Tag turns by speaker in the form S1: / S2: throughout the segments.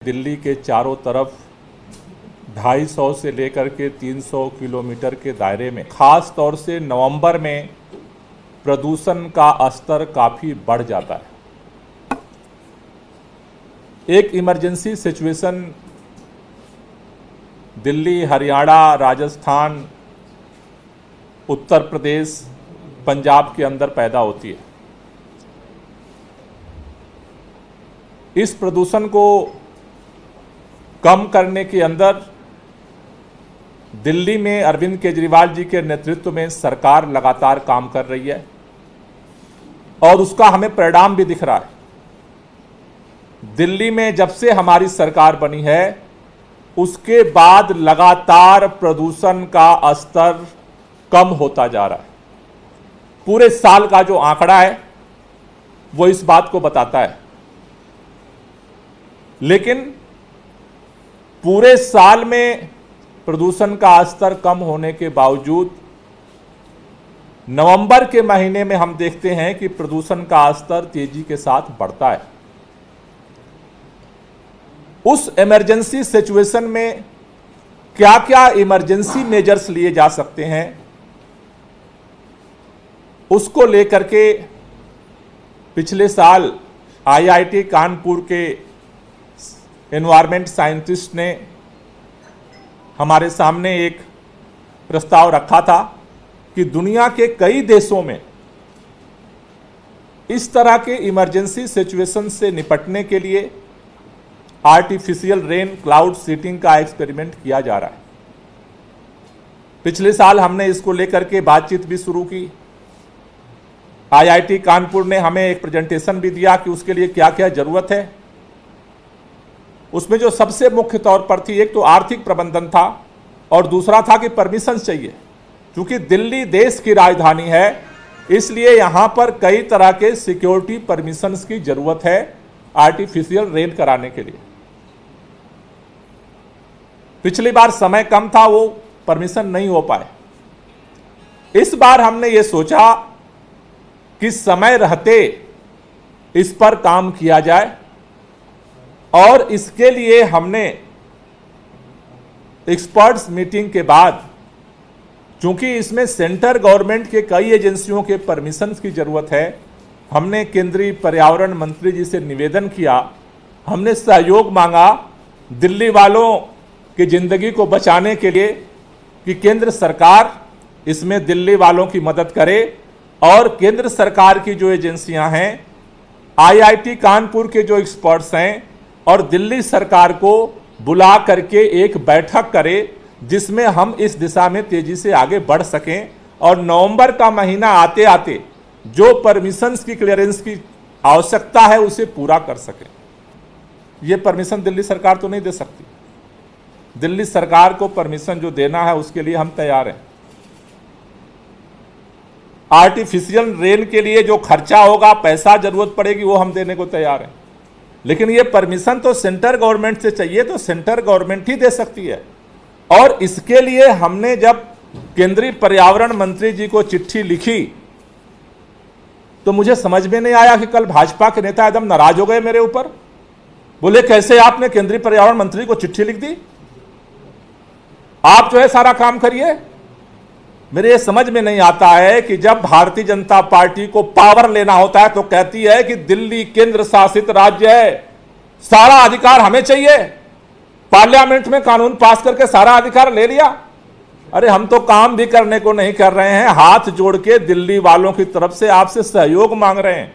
S1: दिल्ली के चारों तरफ 250 से लेकर के 300 किलोमीटर के दायरे में खास तौर से नवंबर में प्रदूषण का स्तर काफ़ी बढ़ जाता है। एक इमरजेंसी सिचुएशन दिल्ली, हरियाणा, राजस्थान, उत्तर प्रदेश, पंजाब के अंदर पैदा होती है। इस प्रदूषण को कम करने के अंदर दिल्ली में अरविंद केजरीवाल जी के नेतृत्व में सरकार लगातार काम कर रही है और उसका हमें परिणाम भी दिख रहा है। दिल्ली में जब से हमारी सरकार बनी है उसके बाद लगातार प्रदूषण का स्तर कम होता जा रहा है। पूरे साल का जो आंकड़ा है वो इस बात को बताता है। लेकिन पूरे साल में प्रदूषण का स्तर कम होने के बावजूद नवंबर के महीने में हम देखते हैं कि प्रदूषण का स्तर तेजी के साथ बढ़ता है। उस इमरजेंसी सिचुएशन में क्या क्या इमरजेंसी मेजर्स लिए जा सकते हैं उसको लेकर के पिछले साल आईआईटी कानपुर के एनवायरमेंट साइंटिस्ट ने हमारे सामने एक प्रस्ताव रखा था कि दुनिया के कई देशों में इस तरह के इमरजेंसी सिचुएशन से निपटने के लिए आर्टिफिशियल रेन क्लाउड सीटिंग का एक्सपेरिमेंट किया जा रहा है। पिछले साल हमने इसको लेकर के बातचीत भी शुरू की। आईआईटी कानपुर ने हमें एक प्रेजेंटेशन भी दिया कि उसके लिए क्या क्या जरूरत है। उसमें जो सबसे मुख्य तौर पर थी, एक तो आर्थिक प्रबंधन था और दूसरा था कि परमिशन चाहिए। क्योंकि दिल्ली देश की राजधानी है इसलिए यहां पर कई तरह के सिक्योरिटी परमिशंस की जरूरत है आर्टिफिशियल रेन कराने के लिए। पिछली बार समय कम था, वो परमिशन नहीं हो पाए। इस बार हमने ये सोचा कि समय रहते इस पर काम किया जाए और इसके लिए हमने एक्सपर्ट्स मीटिंग के बाद, चूंकि इसमें सेंट्रल गवर्नमेंट के कई एजेंसियों के परमिशंस की जरूरत है, हमने केंद्रीय पर्यावरण मंत्री जी से निवेदन किया, हमने सहयोग मांगा दिल्ली वालों की जिंदगी को बचाने के लिए कि केंद्र सरकार इसमें दिल्ली वालों की मदद करे और केंद्र सरकार की जो एजेंसियां हैं, आईआईटी कानपुर के जो एक्सपर्ट्स हैं और दिल्ली सरकार को बुला करके एक बैठक करे जिसमें हम इस दिशा में तेजी से आगे बढ़ सकें और नवंबर का महीना आते आते जो परमिशंस की क्लियरेंस की आवश्यकता है उसे पूरा कर सकें। यह परमिशन दिल्ली सरकार तो नहीं दे सकती। दिल्ली सरकार को परमिशन जो देना है उसके लिए हम तैयार हैं। आर्टिफिशियल रेन के लिए जो खर्चा होगा, पैसा जरूरत पड़ेगी, वो हम देने को तैयार हैं। लेकिन ये परमिशन तो सेंट्रल गवर्नमेंट से चाहिए, तो सेंट्रल गवर्नमेंट ही दे सकती है। और इसके लिए हमने जब केंद्रीय पर्यावरण मंत्री जी को चिट्ठी लिखी तो मुझे समझ में नहीं आया कि कल भाजपा के नेता एकदम नाराज हो गए मेरे ऊपर। बोले कैसे आपने केंद्रीय पर्यावरण मंत्री को चिट्ठी लिख दी, आप जो है सारा काम करिए। मेरे ये समझ में नहीं आता है कि जब भारतीय जनता पार्टी को पावर लेना होता है तो कहती है कि दिल्ली केंद्र शासित राज्य है, सारा अधिकार हमें चाहिए। पार्लियामेंट में कानून पास करके सारा अधिकार ले लिया। अरे हम तो काम भी करने को नहीं कर रहे हैं, हाथ जोड़ के दिल्ली वालों की तरफ से आपसे सहयोग मांग रहे हैं।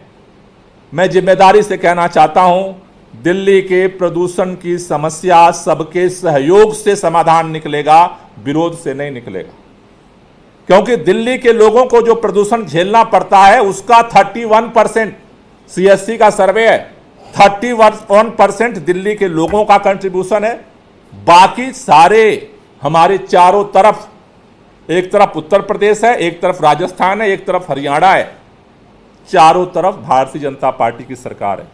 S1: मैं जिम्मेदारी से कहना चाहता हूं, दिल्ली के प्रदूषण की समस्या सबके सहयोग से समाधान निकलेगा, विरोध से नहीं निकलेगा। क्योंकि दिल्ली के लोगों को जो प्रदूषण झेलना पड़ता है उसका 31% सीएससी का सर्वे है, 31% दिल्ली के लोगों का कंट्रीब्यूशन है। बाकी सारे हमारे चारों तरफ, एक तरफ उत्तर प्रदेश है, एक तरफ राजस्थान है, एक तरफ हरियाणा है, चारों तरफ भारतीय जनता पार्टी की सरकार है।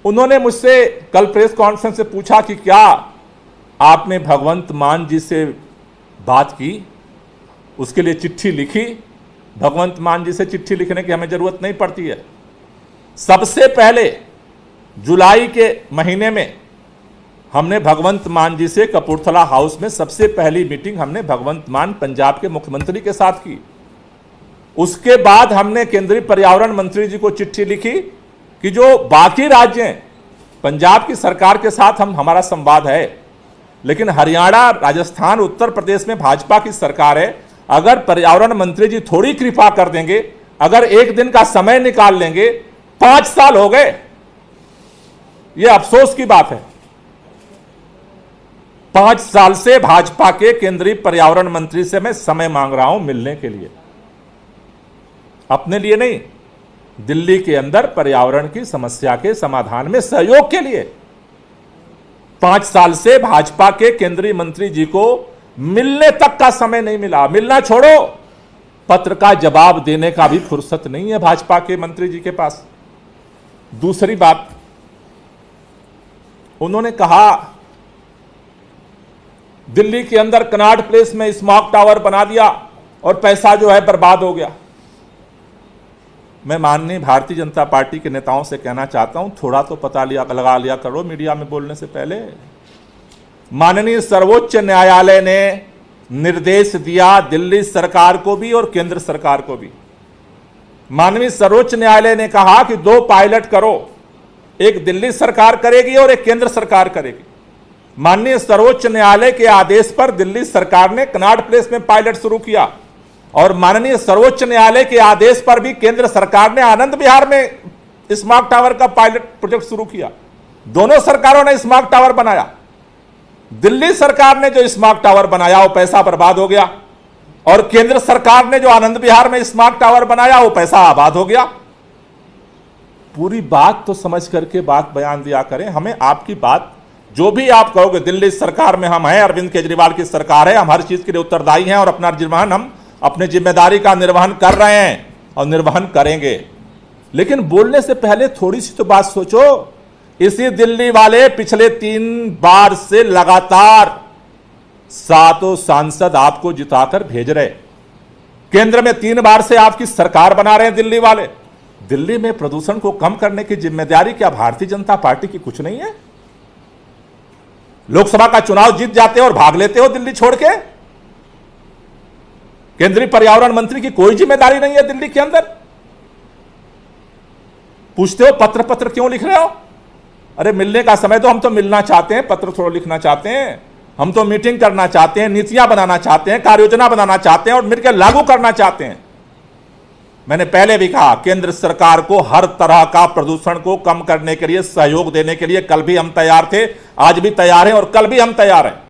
S1: उन्होंने मुझसे कल प्रेस कॉन्फ्रेंस से पूछा कि क्या आपने भगवंत मान जी से बात की, उसके लिए चिट्ठी लिखी। भगवंत मान जी से चिट्ठी लिखने की हमें जरूरत नहीं पड़ती है। सबसे पहले जुलाई के महीने में हमने भगवंत मान जी से कपूरथला हाउस में सबसे पहली मीटिंग हमने भगवंत मान पंजाब के मुख्यमंत्री के साथ की। उसके बाद हमने केंद्रीय पर्यावरण मंत्री जी को चिट्ठी लिखी कि जो बाकी राज्य हैं, पंजाब की सरकार के साथ हमारा संवाद है, लेकिन हरियाणा, राजस्थान, उत्तर प्रदेश में भाजपा की सरकार है। अगर पर्यावरण मंत्री जी थोड़ी कृपा कर देंगे, अगर एक दिन का समय निकाल लेंगे, 5 साल हो गए, यह अफसोस की बात है। 5 साल से भाजपा के केंद्रीय पर्यावरण मंत्री से मैं समय मांग रहा हूं मिलने के लिए, अपने लिए नहीं, दिल्ली के अंदर पर्यावरण की समस्या के समाधान में सहयोग के लिए। 5 साल से भाजपा के केंद्रीय मंत्री जी को मिलने तक का समय नहीं मिला। मिलना छोड़ो, पत्र का जवाब देने का भी फुर्सत नहीं है भाजपा के मंत्री जी के पास। दूसरी बात, उन्होंने कहा दिल्ली के अंदर कनॉट प्लेस में स्मॉग टावर बना दिया और पैसा जो है बर्बाद हो गया। मैं माननीय भारतीय जनता पार्टी के नेताओं से कहना चाहता हूं, थोड़ा तो पता लगा लिया करो मीडिया में बोलने से पहले। माननीय सर्वोच्च न्यायालय ने निर्देश दिया दिल्ली सरकार को भी और केंद्र सरकार को भी। माननीय सर्वोच्च न्यायालय ने कहा कि 2 पायलट करो, एक दिल्ली सरकार करेगी और एक केंद्र सरकार करेगी। माननीय सर्वोच्च न्यायालय के आदेश पर दिल्ली सरकार ने कनॉट प्लेस में पायलट शुरू किया और माननीय सर्वोच्च न्यायालय के आदेश पर भी केंद्र सरकार ने आनंद विहार में स्मॉग टावर का पायलट प्रोजेक्ट शुरू किया। दोनों सरकारों ने स्मॉग टावर बनाया। दिल्ली सरकार ने जो स्मॉग टावर बनाया वो पैसा बर्बाद हो गया और केंद्र सरकार ने जो आनंद विहार में स्मॉग टावर बनाया वो पैसा आबाद हो गया। पूरी बात तो समझ करके बात बयान दिया करें। हमें आपकी बात जो भी आप कहोगे, दिल्ली सरकार में हम हैं, अरविंद केजरीवाल की सरकार है, हम हर चीज के लिए उत्तरदायी हैं और अपना निर्वहन, हम अपनी जिम्मेदारी का निर्वहन कर रहे हैं और निर्वहन करेंगे। लेकिन बोलने से पहले थोड़ी सी तो बात सोचो। इसी दिल्ली वाले पिछले 3 बार से लगातार 7 सांसद आपको जिताकर भेज रहे, केंद्र में 3 बार से आपकी सरकार बना रहे हैं दिल्ली वाले। दिल्ली में प्रदूषण को कम करने की जिम्मेदारी क्या भारतीय जनता पार्टी की कुछ नहीं है? लोकसभा का चुनाव जीत जाते हो और भाग लेते हो दिल्ली छोड़ के। केंद्रीय पर्यावरण मंत्री की कोई जिम्मेदारी नहीं है दिल्ली के अंदर। पूछते हो पत्र क्यों लिख रहे हो? अरे मिलने का समय तो, हम तो मिलना चाहते हैं, पत्र थोड़ा लिखना चाहते हैं। हम तो मीटिंग करना चाहते हैं, नीतियां बनाना चाहते हैं, कार्य योजना बनाना चाहते हैं और मिलकर लागू करना चाहते हैं। मैंने पहले भी कहा, केंद्र सरकार को हर तरह का प्रदूषण को कम करने के लिए सहयोग देने के लिए कल भी हम तैयार थे, आज भी तैयार हैं और कल भी हम तैयार हैं।